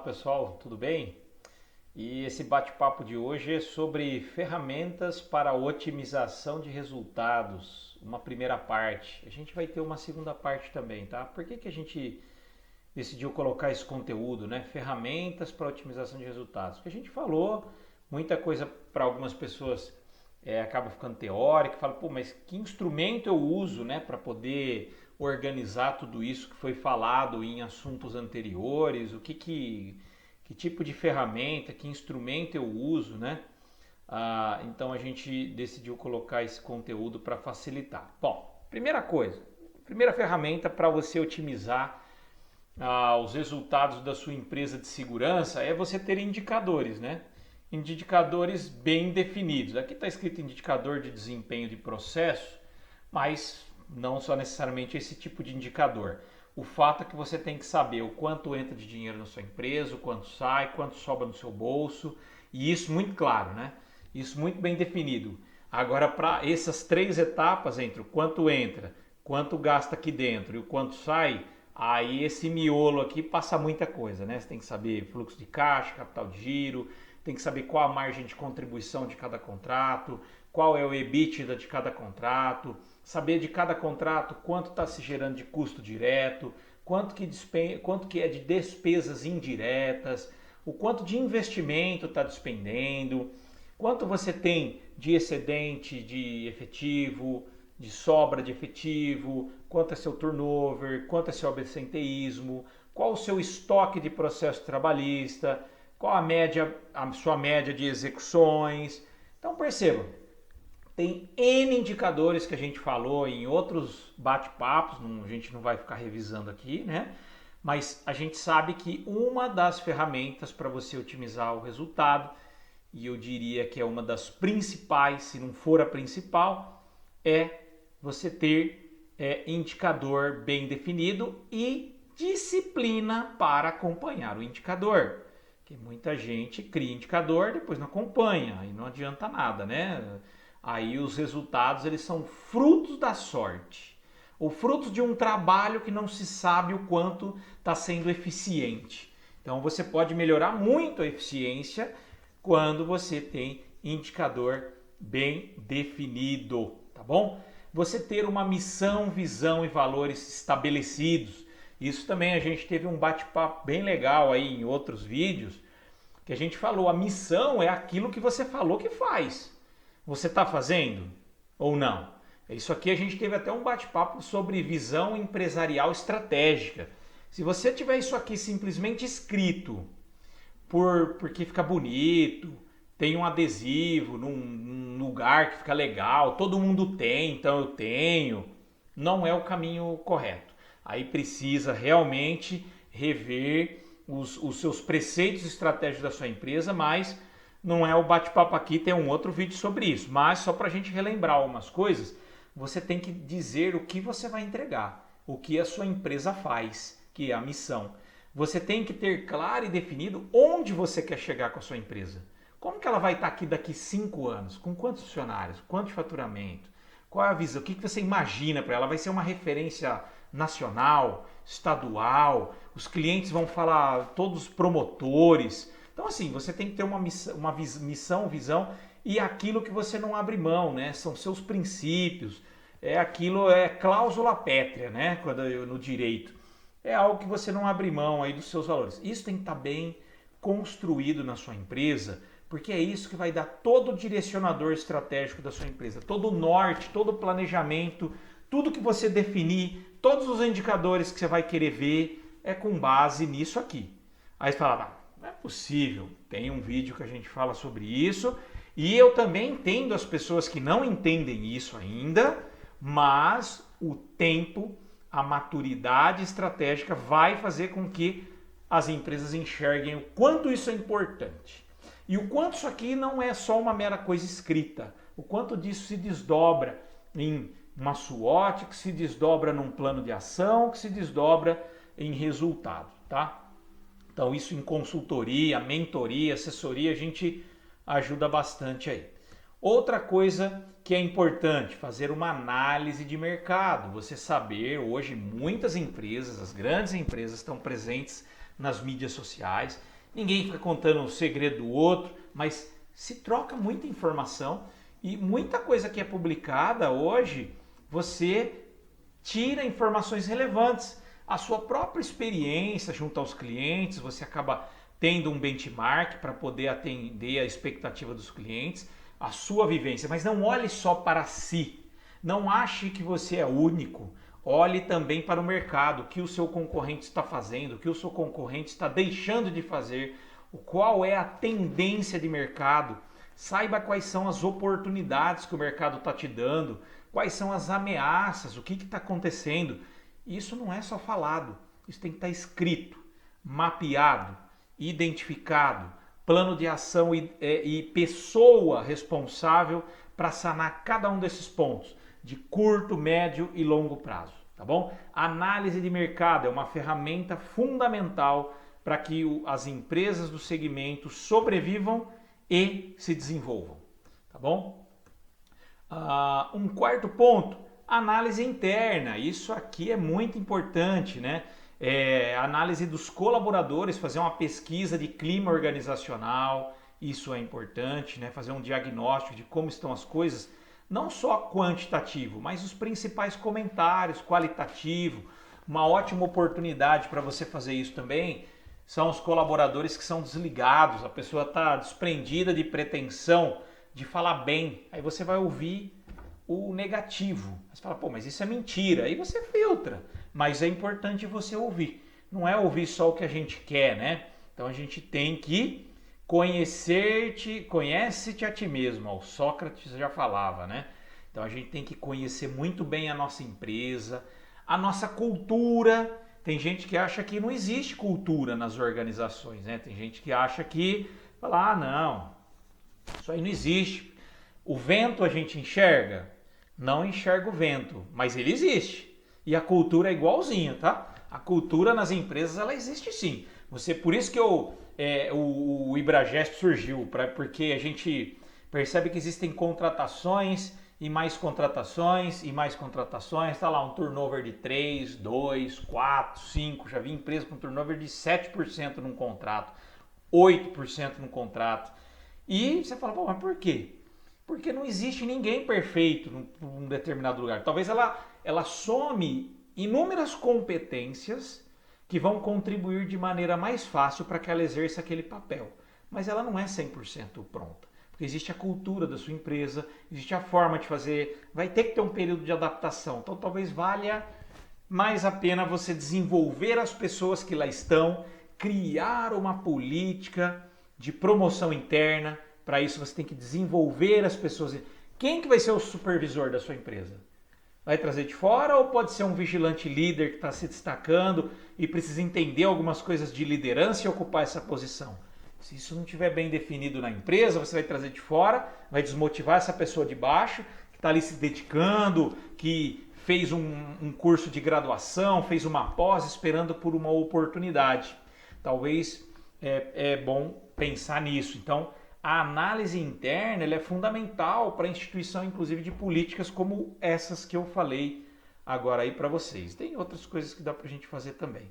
pessoal, tudo bem? E esse bate-papo de hoje é sobre ferramentas para otimização de resultados, uma primeira parte. A gente vai ter uma segunda parte também, tá? Por que a gente decidiu colocar esse conteúdo, né? Ferramentas para otimização de resultados. Porque a gente falou muita coisa para algumas pessoas acaba ficando teórico, fala, pô, mas que instrumento eu uso, né, para poder organizar tudo isso que foi falado em assuntos anteriores, que tipo de ferramenta, que instrumento eu uso, né? Então a gente decidiu colocar esse conteúdo para facilitar. Bom, primeira ferramenta para você otimizar os resultados da sua empresa de segurança é você ter indicadores, né? Indicadores bem definidos. Aqui está escrito indicador de desempenho de processo, mas não só necessariamente esse tipo de indicador. O fato é que você tem que saber o quanto entra de dinheiro na sua empresa, o quanto sai, quanto sobra no seu bolso, e isso muito claro, né? Isso muito bem definido. Agora, para essas três etapas, entre o quanto entra, quanto gasta aqui dentro e o quanto sai, aí esse miolo aqui passa muita coisa, né? Você tem que saber fluxo de caixa, capital de giro, tem que saber qual a margem de contribuição de cada contrato, qual é o EBITDA de cada contrato, saber de cada contrato quanto está se gerando de custo direto, quanto que é de despesas indiretas, o quanto de investimento está despendendo, quanto você tem de excedente de efetivo, de sobra de efetivo, quanto é seu turnover, quanto é seu absenteísmo, qual o seu estoque de processo trabalhista, qual a sua média de execuções. Então perceba, tem N indicadores que a gente falou em outros bate-papos, a gente não vai ficar revisando aqui, né? Mas a gente sabe que uma das ferramentas para você otimizar o resultado, e eu diria que é uma das principais, se não for a principal, é você ter indicador bem definido e disciplina para acompanhar o indicador. Que muita gente cria indicador, depois não acompanha, aí não adianta nada, né? Aí os resultados eles são frutos da sorte, ou frutos de um trabalho que não se sabe o quanto está sendo eficiente. Então você pode melhorar muito a eficiência quando você tem indicador bem definido, tá bom? Você ter uma missão, visão e valores estabelecidos. Isso também a gente teve um bate-papo bem legal aí em outros vídeos, que a gente falou, a missão é aquilo que você falou que faz. Você está fazendo ou não? Isso aqui a gente teve até um bate-papo sobre visão empresarial estratégica. Se você tiver isso aqui simplesmente escrito porque fica bonito, tem um adesivo num lugar que fica legal, todo mundo tem, então eu tenho, não é o caminho correto. Aí precisa realmente rever os seus preceitos estratégicos da sua empresa, mas não é o bate-papo aqui, tem um outro vídeo sobre isso. Mas só para a gente relembrar algumas coisas, você tem que dizer o que você vai entregar, o que a sua empresa faz, que é a missão. Você tem que ter claro e definido onde você quer chegar com a sua empresa. Como que ela vai estar aqui daqui 5 anos? Com quantos funcionários? Quanto de faturamento? Qual é a visão? O que você imagina para ela? Vai ser uma referência nacional, estadual? Os clientes vão falar, todos promotores. Então assim, você tem que ter uma missão, visão e aquilo que você não abre mão, né? São seus princípios. É cláusula pétrea, né? No direito. É algo que você não abre mão aí dos seus valores. Isso tem que estar bem construído na sua empresa, porque é isso que vai dar todo o direcionador estratégico da sua empresa, todo o norte, todo o planejamento, tudo que você definir, todos os indicadores que você vai querer ver é com base nisso aqui. Aí você fala, não é possível, tem um vídeo que a gente fala sobre isso e eu também entendo as pessoas que não entendem isso ainda, mas o tempo, a maturidade estratégica vai fazer com que as empresas enxerguem o quanto isso é importante. E o quanto isso aqui não é só uma mera coisa escrita. O quanto disso se desdobra em uma SWOT, que se desdobra num plano de ação, que se desdobra em resultado, tá? Então isso em consultoria, mentoria, assessoria, a gente ajuda bastante aí. Outra coisa que é importante, fazer uma análise de mercado. Você saber, hoje muitas empresas, as grandes empresas estão presentes nas mídias sociais, ninguém fica contando o segredo do outro, mas se troca muita informação e muita coisa que é publicada hoje, você tira informações relevantes. A sua própria experiência junto aos clientes, você acaba tendo um benchmark para poder atender a expectativa dos clientes, a sua vivência. Mas não olhe só para si. Não ache que você é único. Olhe também para o mercado, o que o seu concorrente está fazendo, o que o seu concorrente está deixando de fazer, qual é a tendência de mercado. Saiba quais são as oportunidades que o mercado está te dando, quais são as ameaças, o que está acontecendo. Isso não é só falado, isso tem que estar escrito, mapeado, identificado, plano de ação e pessoa responsável para sanar cada um desses pontos, de curto, médio e longo prazo, tá bom? A análise de mercado é uma ferramenta fundamental para que as empresas do segmento sobrevivam e se desenvolvam, tá bom? Um quarto ponto, análise interna. Isso aqui é muito importante, né? Análise dos colaboradores, fazer uma pesquisa de clima organizacional, isso é importante, né? Fazer um diagnóstico de como estão as coisas, não só quantitativo, mas os principais comentários, qualitativo. Uma ótima oportunidade para você fazer isso também são os colaboradores que são desligados, a pessoa está desprendida de pretensão de falar bem, aí você vai ouvir o negativo. Você fala, pô, mas isso é mentira. Aí você filtra. Mas é importante você ouvir. Não é ouvir só o que a gente quer, né? Então a gente tem que conhece-te a ti mesmo. O Sócrates já falava, né? Então a gente tem que conhecer muito bem a nossa empresa, a nossa cultura. Tem gente que acha que não existe cultura nas organizações, né? Tem gente que acha que, fala, não, isso aí não existe. O vento a gente enxerga? Não enxerga o vento, mas ele existe. E a cultura é igualzinho, tá? A cultura nas empresas, ela existe sim. Por isso que o Ibragest surgiu, porque a gente percebe que existem contratações e mais contratações e mais contratações. Está lá um turnover de 3, 2, 4, 5. Já vi empresa com turnover de 7% num contrato, 8% num contrato. E você fala, pô, mas por quê? Porque não existe ninguém perfeito num determinado lugar. Talvez ela some inúmeras competências que vão contribuir de maneira mais fácil para que ela exerça aquele papel. Mas ela não é 100% pronta. Porque existe a cultura da sua empresa, existe a forma de fazer, vai ter que ter um período de adaptação. Então talvez valha mais a pena você desenvolver as pessoas que lá estão, criar uma política de promoção interna. Para isso você tem que desenvolver as pessoas. Quem que vai ser o supervisor da sua empresa? Vai trazer de fora ou pode ser um vigilante líder que está se destacando e precisa entender algumas coisas de liderança e ocupar essa posição? Se isso não estiver bem definido na empresa, você vai trazer de fora, vai desmotivar essa pessoa de baixo, que está ali se dedicando, que fez um curso de graduação, fez uma pós esperando por uma oportunidade. Talvez é bom pensar nisso. Então, a análise interna ela é fundamental para a instituição, inclusive, de políticas como essas que eu falei agora aí para vocês. Tem outras coisas que dá para a gente fazer também.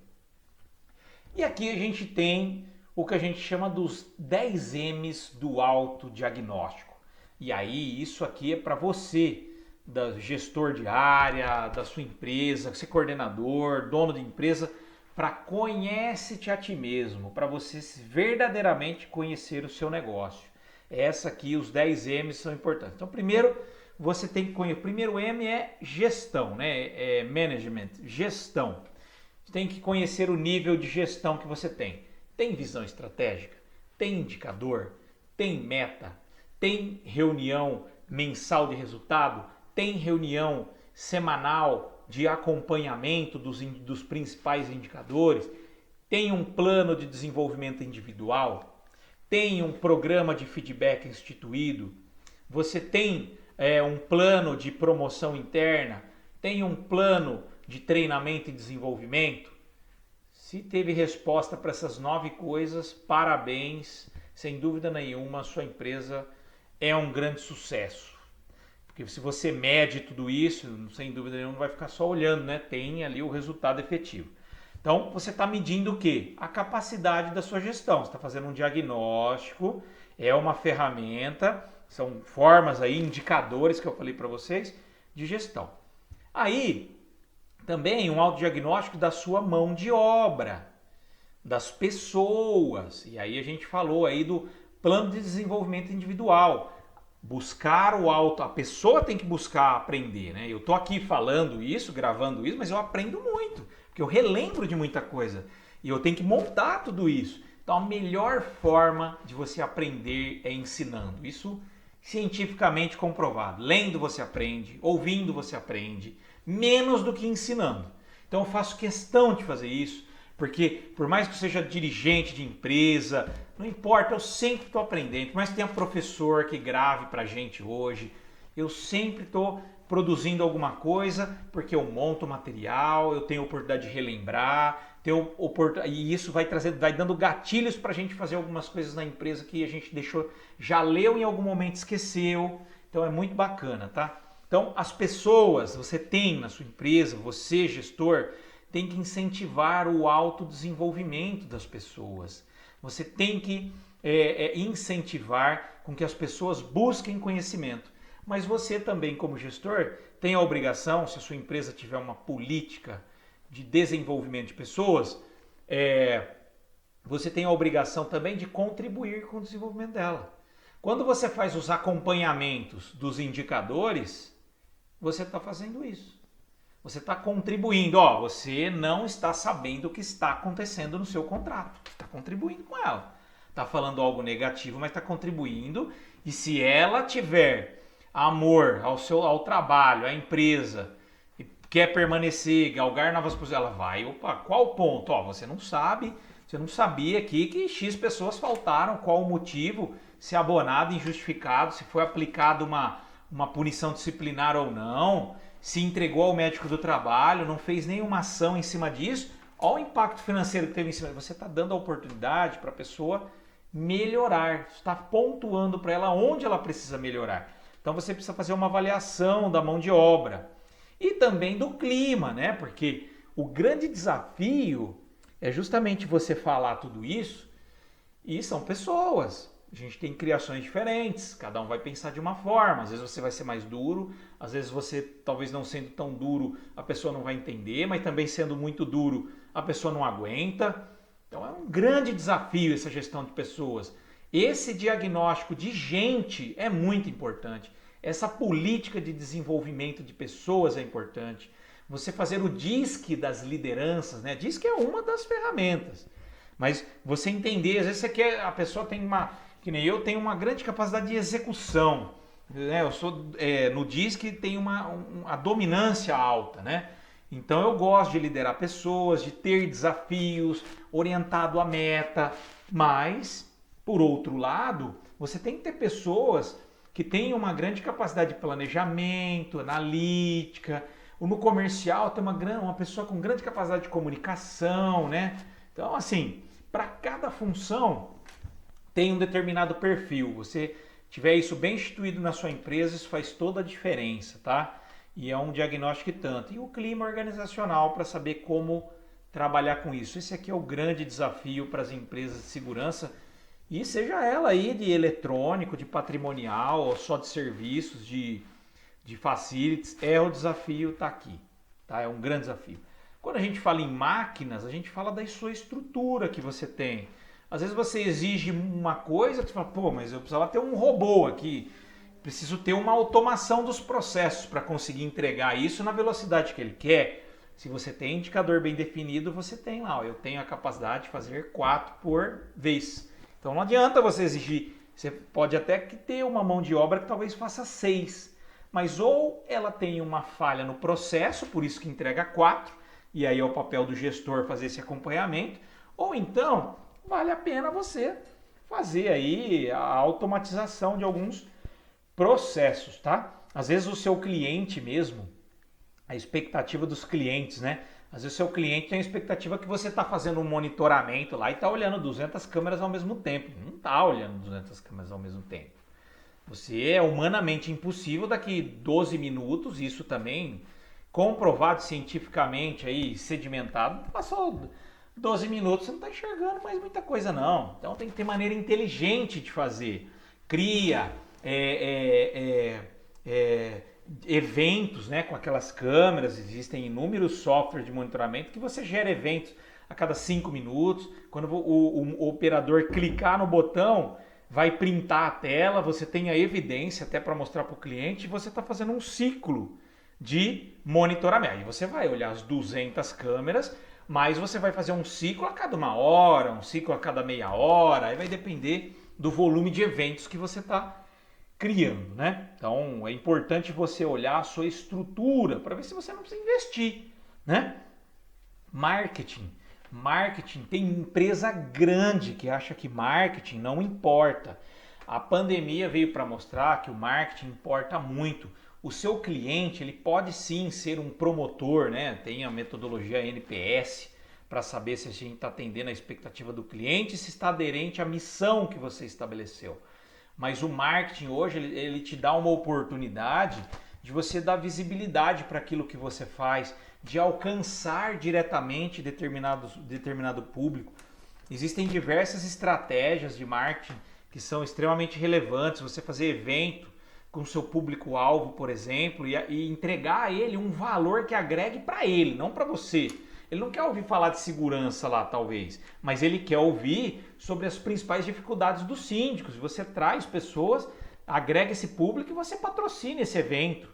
E aqui a gente tem o que a gente chama dos 10 M's do autodiagnóstico. E aí, isso aqui é para você, gestor de área, da sua empresa, você coordenador, dono de empresa, para conhece-te a ti mesmo, para você verdadeiramente conhecer o seu negócio. Essa aqui, os 10 M's são importantes. Então, primeiro, você tem que conhecer. O primeiro M é gestão, né? É management, gestão. Você tem que conhecer o nível de gestão que você tem. Tem visão estratégica? Tem indicador? Tem meta? Tem reunião mensal de resultado? Tem reunião semanal de acompanhamento dos principais indicadores? Tem um plano de desenvolvimento individual? Tem um programa de feedback instituído? Você tem um plano de promoção interna? Tem um plano de treinamento e desenvolvimento? Se teve resposta para essas 9 coisas, parabéns, sem dúvida nenhuma, a sua empresa é um grande sucesso. Porque se você mede tudo isso, sem dúvida nenhuma, não vai ficar só olhando, né? Tem ali o resultado efetivo. Então, você está medindo o quê? A capacidade da sua gestão. Você está fazendo um diagnóstico, é uma ferramenta, são formas aí, indicadores que eu falei para vocês, de gestão. Aí, também um autodiagnóstico da sua mão de obra, das pessoas. E aí a gente falou aí do plano de desenvolvimento individual. Buscar o auto, a pessoa tem que buscar aprender, né? Eu tô aqui falando isso, gravando isso, mas eu aprendo muito, porque eu relembro de muita coisa e eu tenho que montar tudo isso. Então a melhor forma de você aprender é ensinando. Isso cientificamente comprovado. Lendo você aprende, ouvindo você aprende, menos do que ensinando. Então eu faço questão de fazer isso, porque por mais que eu seja dirigente de empresa, não importa, eu sempre estou aprendendo. Por mais que tenha professor que grave para a gente hoje, eu sempre estou produzindo alguma coisa, porque eu monto material, eu tenho a oportunidade de relembrar, e isso vai dando gatilhos para a gente fazer algumas coisas na empresa que a gente deixou, já leu em algum momento, esqueceu. Então é muito bacana, tá? Então as pessoas, você tem na sua empresa, você gestor, tem que incentivar o autodesenvolvimento das pessoas. Você tem que incentivar com que as pessoas busquem conhecimento. Mas você também, como gestor, tem a obrigação, se a sua empresa tiver uma política de desenvolvimento de pessoas, você tem a obrigação também de contribuir com o desenvolvimento dela. Quando você faz os acompanhamentos dos indicadores, você está fazendo isso. Você está contribuindo. Você não está sabendo o que está acontecendo no seu contrato. Você está contribuindo com ela. Está falando algo negativo, mas está contribuindo. E se ela tiver amor ao trabalho, à empresa, e quer permanecer, galgar novas posições, ela vai, qual o ponto? Você não sabe, você não sabia aqui que X pessoas faltaram, qual o motivo, se abonado, injustificado, se foi aplicada uma punição disciplinar ou não, se entregou ao médico do trabalho, não fez nenhuma ação em cima disso, olha o impacto financeiro que teve em cima. Você está dando a oportunidade para a pessoa melhorar, está pontuando para ela onde ela precisa melhorar. Então você precisa fazer uma avaliação da mão de obra e também do clima, né? Porque o grande desafio é justamente você falar tudo isso e são pessoas. A gente tem criações diferentes, cada um vai pensar de uma forma. Às vezes você vai ser mais duro, às vezes você, talvez não sendo tão duro, a pessoa não vai entender, mas também sendo muito duro, a pessoa não aguenta. Então é um grande desafio essa gestão de pessoas. Esse diagnóstico de gente é muito importante. Essa política de desenvolvimento de pessoas é importante. Você fazer o DISC das lideranças, né? DISC é uma das ferramentas. Mas você entender, às vezes a pessoa tem que nem eu, tenho uma grande capacidade de execução. Né? Eu sou, no DISC tem a dominância alta, né? Então eu gosto de liderar pessoas, de ter desafios, orientado à meta, mas, por outro lado, você tem que ter pessoas que tenham uma grande capacidade de planejamento, analítica. No comercial tem uma pessoa com grande capacidade de comunicação, né? Então, assim, para cada função tem um determinado perfil. Você tiver isso bem instituído na sua empresa, isso faz toda a diferença, tá? E é um diagnóstico e tanto. E o clima organizacional para saber como trabalhar com isso. Esse aqui é o grande desafio para as empresas de segurança, e seja ela aí de eletrônico, de patrimonial, ou só de serviços, de facilities, o desafio está aqui, tá? É um grande desafio. Quando a gente fala em máquinas, a gente fala da sua estrutura que você tem. Às vezes você exige uma coisa, você fala, mas eu precisava ter um robô aqui, preciso ter uma automação dos processos para conseguir entregar isso na velocidade que ele quer. Se você tem indicador bem definido, você tem lá, eu tenho a capacidade de fazer 4 por vez. Então não adianta você exigir, você pode até ter uma mão de obra que talvez faça 6, mas ou ela tem uma falha no processo, por isso que entrega 4, e aí é o papel do gestor fazer esse acompanhamento, ou então vale a pena você fazer aí a automatização de alguns processos, tá? Às vezes o seu cliente mesmo, a expectativa dos clientes, né? Às vezes o seu cliente tem a expectativa que você está fazendo um monitoramento lá e está olhando 200 câmeras ao mesmo tempo. Não está olhando 200 câmeras ao mesmo tempo. Você é humanamente impossível daqui 12 minutos, isso também comprovado cientificamente aí, sedimentado, passou 12 minutos, você não está enxergando mais muita coisa não. Então tem que ter maneira inteligente de fazer. Cria eventos, né, com aquelas câmeras, existem inúmeros softwares de monitoramento que você gera eventos a cada 5 minutos. Quando o operador clicar no botão, vai printar a tela, você tem a evidência até para mostrar para o cliente, e você está fazendo um ciclo de monitoramento. Aí você vai olhar as 200 câmeras, mas você vai fazer um ciclo a cada 1 hora, um ciclo a cada meia hora, aí vai depender do volume de eventos que você está criando, né? Então é importante você olhar a sua estrutura para ver se você não precisa investir, né? Marketing, tem empresa grande que acha que marketing não importa. A pandemia veio para mostrar que o marketing importa muito. O seu cliente, ele pode sim ser um promotor, né? Tem a metodologia NPS para saber se a gente está atendendo a expectativa do cliente e se está aderente à missão que você estabeleceu. Mas o marketing hoje, ele te dá uma oportunidade de você dar visibilidade para aquilo que você faz, de alcançar diretamente determinado público. Existem diversas estratégias de marketing que são extremamente relevantes. Você fazer evento com o seu público-alvo, por exemplo, e entregar a ele um valor que agregue para ele, não para você. Ele não quer ouvir falar de segurança lá, talvez, mas ele quer ouvir sobre as principais dificuldades dos síndicos. Você traz pessoas, agrega esse público e você patrocina esse evento.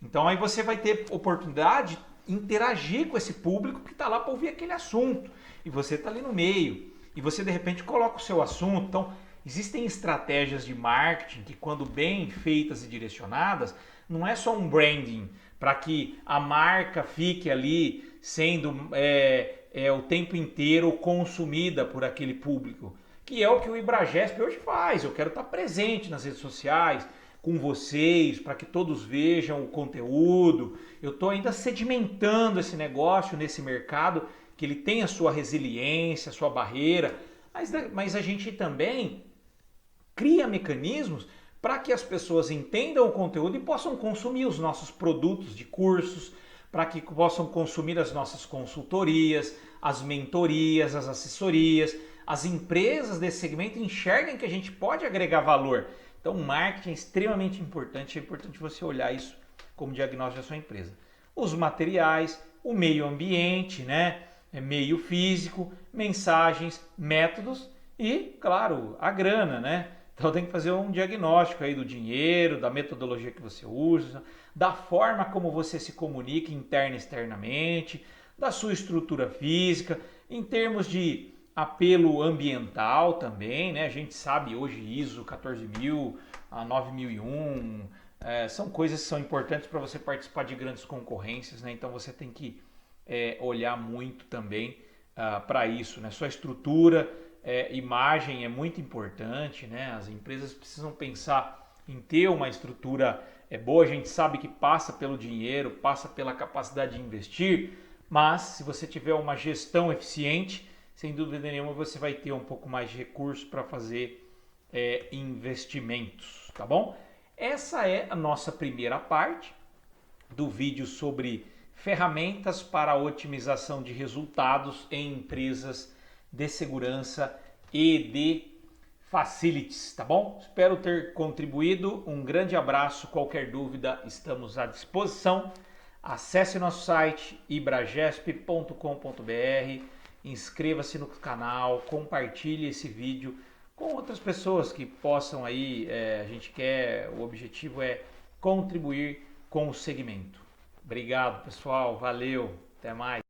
Então aí você vai ter oportunidade de interagir com esse público que está lá para ouvir aquele assunto. E você está ali no meio. E você de repente coloca o seu assunto. Então existem estratégias de marketing que, quando bem feitas e direcionadas, não é só um branding para que a marca fique ali sendo o tempo inteiro consumida por aquele público, que é o que o Ibragesp hoje faz. Eu quero estar presente nas redes sociais com vocês, para que todos vejam o conteúdo. Eu estou ainda sedimentando esse negócio nesse mercado, que ele tem a sua resiliência, a sua barreira, mas a gente também cria mecanismos para que as pessoas entendam o conteúdo e possam consumir os nossos produtos de cursos, para que possam consumir as nossas consultorias, as mentorias, as assessorias. As empresas desse segmento enxerguem que a gente pode agregar valor. Então, marketing é extremamente importante, é importante você olhar isso como diagnóstico da sua empresa. Os materiais, o meio ambiente, né? Meio físico, mensagens, métodos e, claro, a grana, né? Então tem que fazer um diagnóstico aí do dinheiro, da metodologia que você usa, da forma como você se comunica interna e externamente, da sua estrutura física, em termos de apelo ambiental também, né? A gente sabe hoje ISO 14000, a 9001, são coisas que são importantes para você participar de grandes concorrências, né? Então você tem que olhar muito também para isso, né? Sua estrutura, imagem é muito importante, né? As empresas precisam pensar em ter uma estrutura boa. A gente sabe que passa pelo dinheiro, passa pela capacidade de investir, mas se você tiver uma gestão eficiente, sem dúvida nenhuma você vai ter um pouco mais de recursos para fazer investimentos, tá bom? Essa é a nossa primeira parte do vídeo sobre ferramentas para a otimização de resultados em empresas de segurança e de facilities, tá bom? Espero ter contribuído. Um grande abraço. Qualquer dúvida, estamos à disposição. Acesse nosso site ibragesp.com.br, inscreva-se no canal, compartilhe esse vídeo com outras pessoas que possam aí, o objetivo é contribuir com o segmento. Obrigado, pessoal. Valeu. Até mais.